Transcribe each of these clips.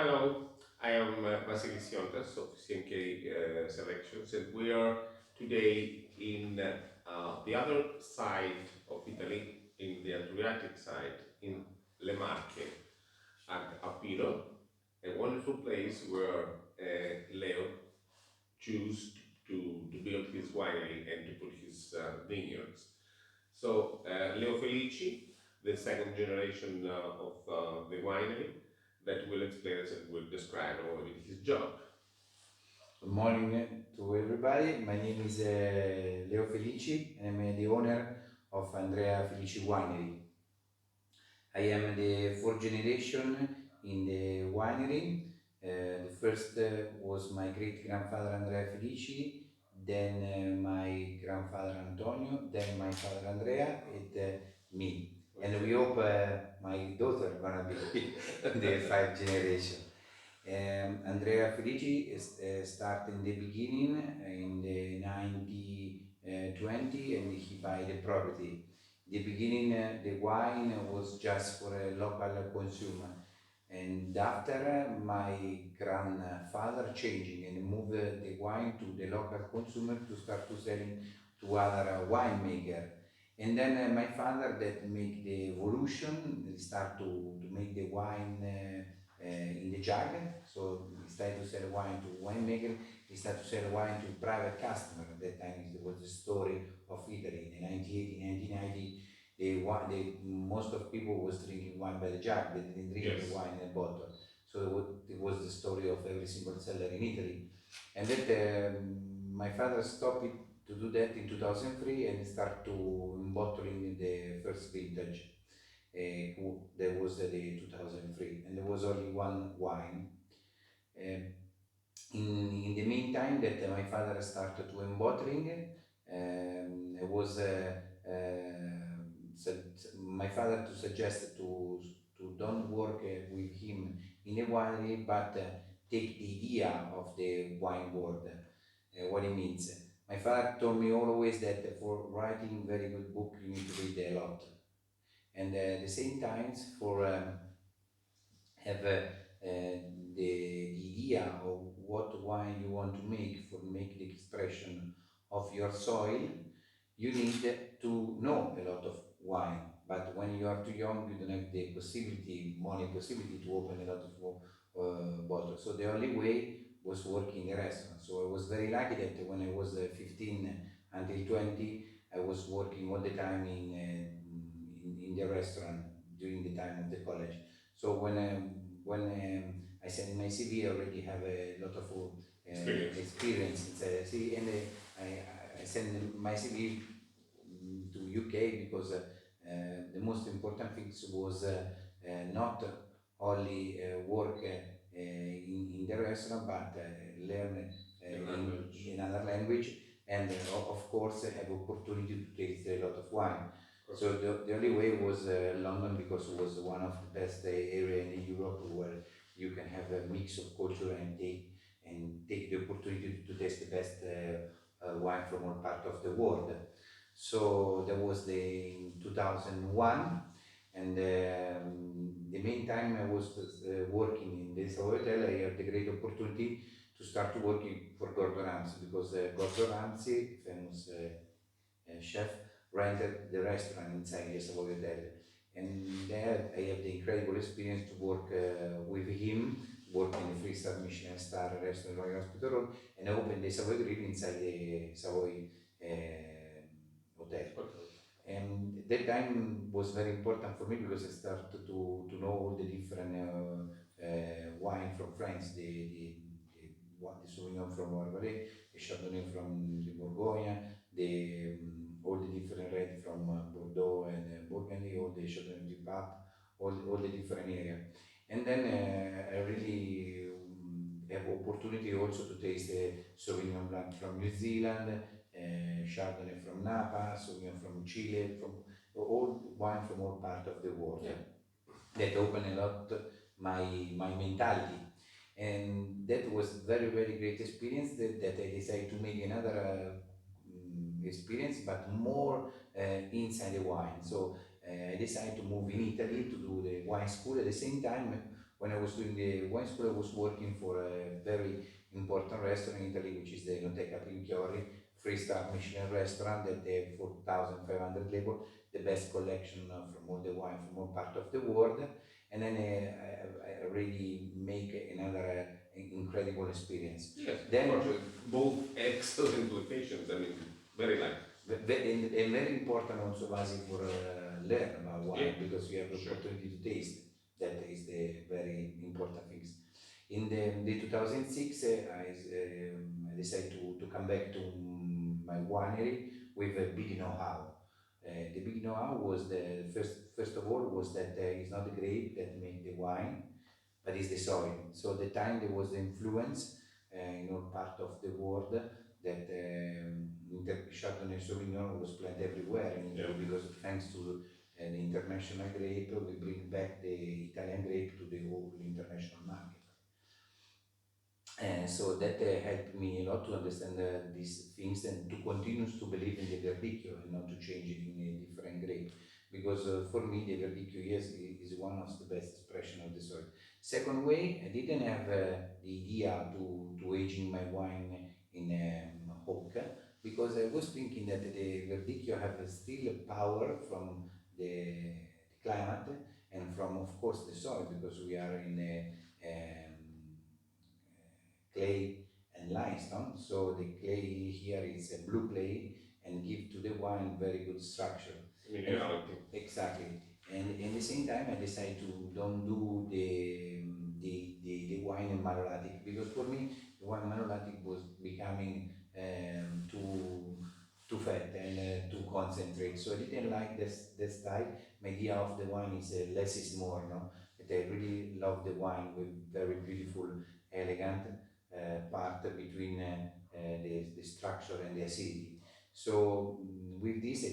Hello, I am Vasilis Siontas of CMK Selections, and we are today in the other side of Italy, in the Adriatic side, in Le Marche at Apiro, a wonderful place where Leo chose to build his winery and to put his vineyards. So Leo Felici, the second generation of the winery, that will explain us and will describe all of it, his job. Good morning to everybody. My name is Leo Felici and I'm the owner of Andrea Felici Winery. I am the fourth generation in the winery. The first was my great grandfather Andrea Felici, then my grandfather Antonio, then my father Andrea, and me. And we hope my daughter gonna be the fifth generation. Andrea Felici started in the beginning in the 1920 and he buy the property. The beginning the wine was just for a local consumer, and after my grandfather changing and moved the wine to the local consumer to start to selling to other winemaker. And then my father that make the evolution, start to make the wine in the jug. So instead to sell wine to winemaker, he started to sell wine to private customer. At that time it was the story of Italy. In the 1980, 1990, most of people was drinking wine by the jug. They didn't drink the wine in a bottle. So it was the story of every single seller in Italy. And that my father stopped it to do that in 2003 and start to bottling the first vintage. There was the 2003 and there was only one wine. Um, in the meantime that my father started to embottling, it was my father to suggest to don't work with him in a winery, but take the idea of the wine world, what it means. My father told me always that for writing very good book you need to read a lot, and at the same times for have the idea of what wine you want to make for make the expression of your soil, you need to know a lot of wine. But when you are too young, you don't have the possibility, money possibility to open a lot of bottles. So the only way was working in a restaurant. So I was very lucky that when I was 15 until 20, I was working all the time in the restaurant during the time of the college. So when I sent my CV, I already have a lot of experience inside the CV, and I sent my CV to UK because the most important thing was not only work in the restaurant, but learn in another language, and of course have opportunity to taste a lot of wine. So the only way was London because it was one of the best area in Europe where you can have a mix of culture and take the opportunity to taste the best wine from all part of the world. So that was in 2001, and the main time I was working in this hotel, I had the great opportunity to start working for Gordon Ramsay because Gordon Ramsay, famous chef, rented the restaurant inside the Savoy Hotel. And there I have the incredible experience to work with him, work in the three-star Michelin star restaurant Royal Hospital Road, and I opened the Savoy Grill inside the Savoy hotel. And that time was very important for me because I started to know all the different wine from France, the Sauvignon from Loire, the Chardonnay from the Bourgogne, all the different red from Bordeaux and Burgundy, all the Chardonnay du Pape, all the different area. And then I really have opportunity also to taste the Sauvignon Blanc from New Zealand, Chardonnay from Napa, Sauvignon from Chile, from all wine from all part of the world. Yeah. That opened a lot my mentality, and that was very great experience that I decided to make another experience, but more inside the wine. So I decided to move in Italy to do the wine school. At the same time, when I was doing the wine school, I was working for a very important restaurant in Italy, which is the Enoteca Pinchiori, three-star Michelin restaurant that they have 4,500 label, the best collection from all the wine from all part of the world. And then I really make another incredible experience. Yes, of Then course. Both excellent locations. I mean, very nice. and very important also, Vasi, for learn about Yeah, wine because you have the sure. opportunity to taste. That is the very important things. In the 2006, I decided to come back to my winery with a big know-how. The big know-how was the first of all was that it's not the grape that make the wine, but it's the soil. So the time there was the influence in all part of the world that Chardonnay Sauvignon was planted everywhere in Yeah. Italy because thanks to the international grape, we bring back the Italian grape to the whole international market. And so that helped me a lot to understand these things and to continue to believe in the Verdicchio and not to change it in a different grape. Because for me, the Verdicchio, yes, is one of the best expression of the soil. Second way, I didn't have the idea to aging my wine in oak because I was thinking that the Verdicchio have still power from the climate and from, of course, the soil because we are in a clay and limestone. So the clay here is a blue clay and give to the wine very good structure. And Minerality. exactly. And at the same time, I decided to don't do the wine in malolactic because for me the wine malolactic was becoming too fat and too concentrate. So I didn't like this type. My idea of the wine is less is more. No, that I really love the wine with very beautiful, elegant part between the structure and the acidity. So with this, I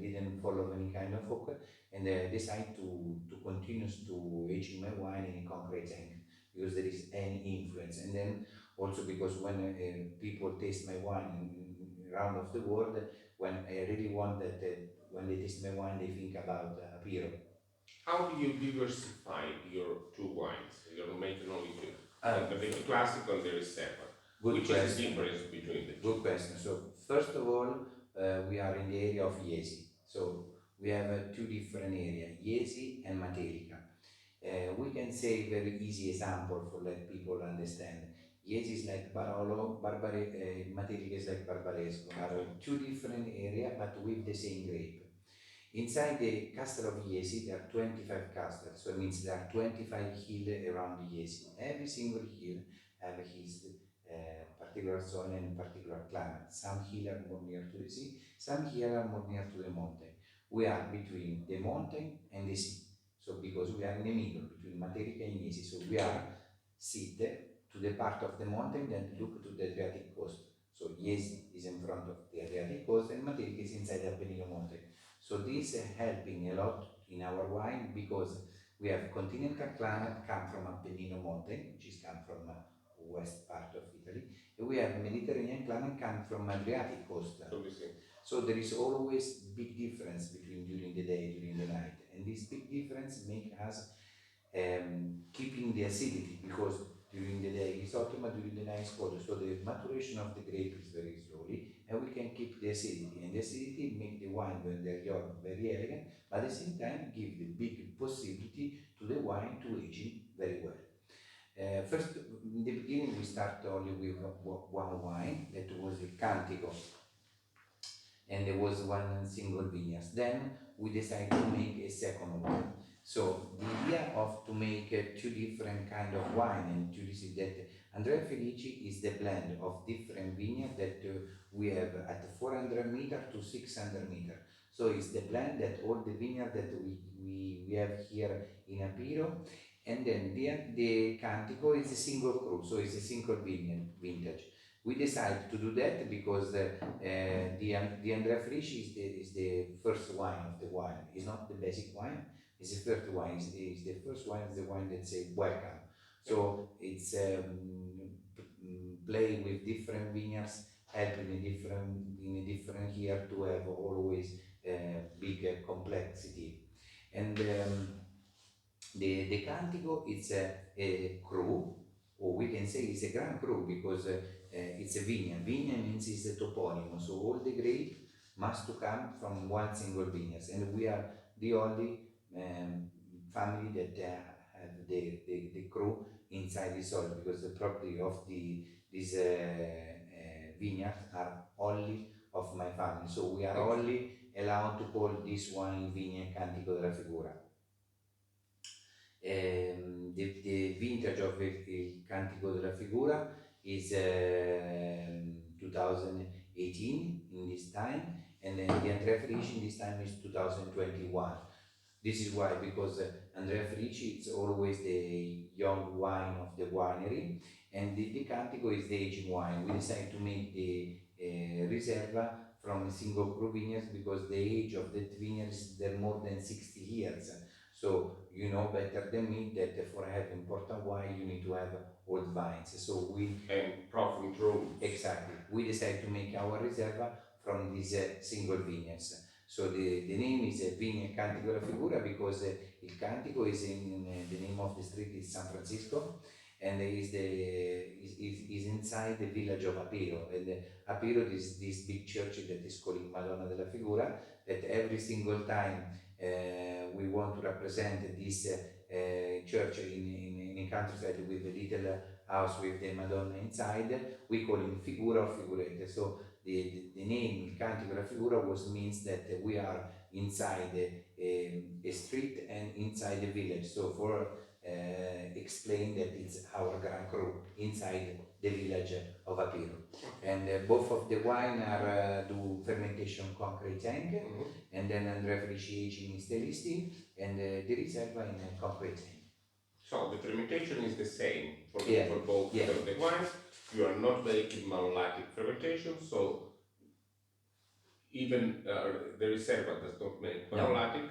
didn't follow any kind of hook, and decided to continue to aging my wine in a concrete tank because there is any influence, and then also because when people taste my wine around of the world, when I really want that when they taste my wine, they think about Apiro. How do you diversify your two wines? You're making only two. Uh, There is a classic and there is separate. Good Which is the question. difference between the two? Good question. So first of all, we are in the area of Iesi. So we have two different areas, Iesi and Materica. We can say very easy example for let people understand. Iesi is like Barolo, Materica is like Barbaresco. Are Okay. two different areas but with the same grape. Inside the castle of Iesi, there are 25 castles, so it means there are 25 hills around Iesi. Every single hill have his particular soil and particular climate. Some hills are more near to the sea, some hills are more near to the mountain. We are between the mountain and the sea. So because we are in the middle between Materica and Iesi, so we are seated to the part of the mountain that look to the Adriatic coast. So Iesi is in front of the Adriatic coast and Materica is inside the Apennine Mountain. So this is helping a lot in our wine because we have continental climate come from Apennine Mountain, which is come from west part of Italy, and we have Mediterranean climate come from Adriatic coast. So we see. So there is always big difference between during the day, during the night, and this big difference make us keeping the acidity because during the day it's hot, but during the night it's cold. So the maturation of the grape is very slowly, and we can keep the acidity. And the acidity make the wine when they're young very elegant, but at the same time give the big possibility to the wine to aging very well. First, in the beginning, we start only with one wine that was a Cantico, and there was one single vineyard. Then we decided to make a second one. So the idea of to make two different kind of wine and to see that Andrea Felici is the blend of different vineyards that we have at 400 meter to 600 meter. So it's the blend that all the vineyard that we have here in Apiro, and then the Cantico is a single cru, so it's a single vintage. We decided to do that because the Andrea Felici is the first wine of the wine. It's not the basic wine. It's the first wine. It's the first wine. Is the wine that says welcome. So it's play with different vineyards, help in a different year to have always big complexity. And The Cantico is a cru, or we can say it's a Grand Cru because it's a vineyard. Vineyard means it's a toponym, so all the grape must to come from one single vineyard, and we are the only family that have the cru inside the soil because the property of these vineyards are only of my family, so we are Okay. only allowed to call this wine vineyard Cantico della Figura. The vintage of il Cantico della Figura is 2018 in this time, and then the Andrea Felici in this time is 2021. This is why, because Andrea Felici is always the young wine of the winery, and the Cantico is the aging wine. We decided to make the Riserva from a single cru vineyards because the age of the vineyard is there more than 60 years. So you know better than me that for having important wine you need to have old vines. So we And province rooms. exactly we decided to make our Riserva from these single vineyards. So the name is Vineyard Cantico della Figura because il Cantico is in the name of the street is San Francisco, and is inside the village of Apiro. And Apiro is this big church that is called Madonna della Figura. That every single time we want to represent this church in countryside with a little house with the Madonna inside, we call it figura or figurette. So the name Il Cantico della Figura was means that we are inside a street and inside the village. So for explain that it's our Grand Cru inside the village of Apiro. And both of the wine are do fermentation concrete tank, and then Andrea Felici aging in stylistic, and the Riserva in a concrete tank. So the fermentation is the same for, Yeah, for both yeah. the wines. You are not making malolactic fermentation, so even the Riserva does not make No. malolactic.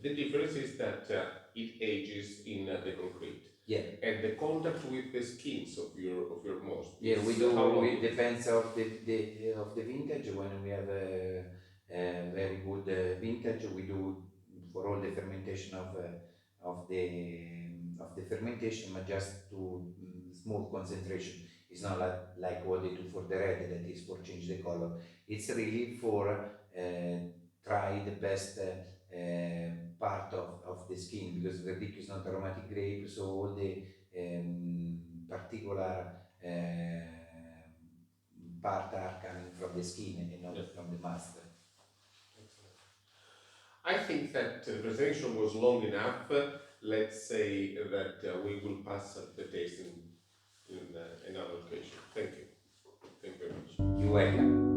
The difference is that it ages in the concrete. Yeah. And the contact with the skins of your most. Yeah, we is do. how long It depends of the vintage. When we have a very good vintage, we do for all the fermentation of the fermentation, but just to small concentration. It's not like what they do for the red, that is for change the color. It's really for try the best part of the skin, because Verdicchio is not aromatic grape, so all the particular part are coming from the skin and not from the mast. I think that the presentation was long enough. Let's say that we will pass the tasting in another occasion. Thank you. Thank you very much. You're welcome.